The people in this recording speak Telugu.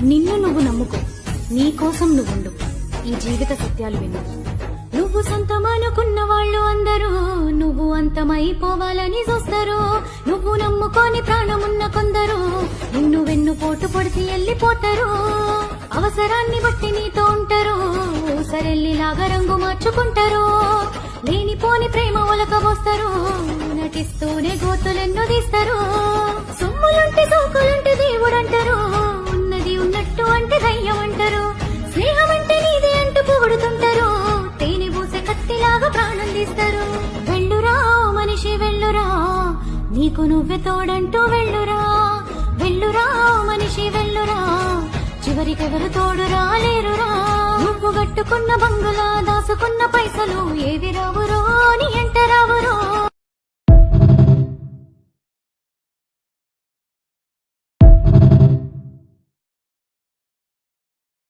నిన్ను నువ్వు నమ్ముకో, నీ కోసం నువ్వుండు, ఈ జీవిత సత్యాలు విను. నువ్వు సొంతమనుకున్న వాళ్ళు అందరూ నువ్వు అంతమైపోవాలని చూస్తారు. నువ్వు నమ్ముకొని ప్రాణమున్న కొందరు నిన్ను వెన్నుపోటు పొడిచి వెళ్ళిపోతారు. అవసరాన్ని బట్టి నీతో ఉంటారు, ఊసరెల్లిలాగా రంగు మార్చుకుంటారు. లేనిపోని ప్రేమ ఒలకబోస్తారు, నటిస్తూనే గోతులెన్నో తీస్తారు. సొమ్ములుంటే సోకులుంటే దేవుడంటారు, ఉన్నది ఉన్నట్టు అంటే దయ్యం అంటారు. స్నేహం అంటే నీదే అంటూ పొగుడుతుంటారు, తేనె పూసే కత్తిలాగా ప్రాణం తీస్తారు. వెళ్ళురా మనిషి వెళ్ళురా, నీకు నువ్వే తోడంటూ వెళ్ళురా. వెళ్ళురా మనిషి వెళ్ళురా, చివరికెవరు తోడు రాలేరురా. నువ్వు కట్టుకున్న బంగులా దాసుకున్న పైసలు ఏవి రావురో నీ ఎంట రావురో.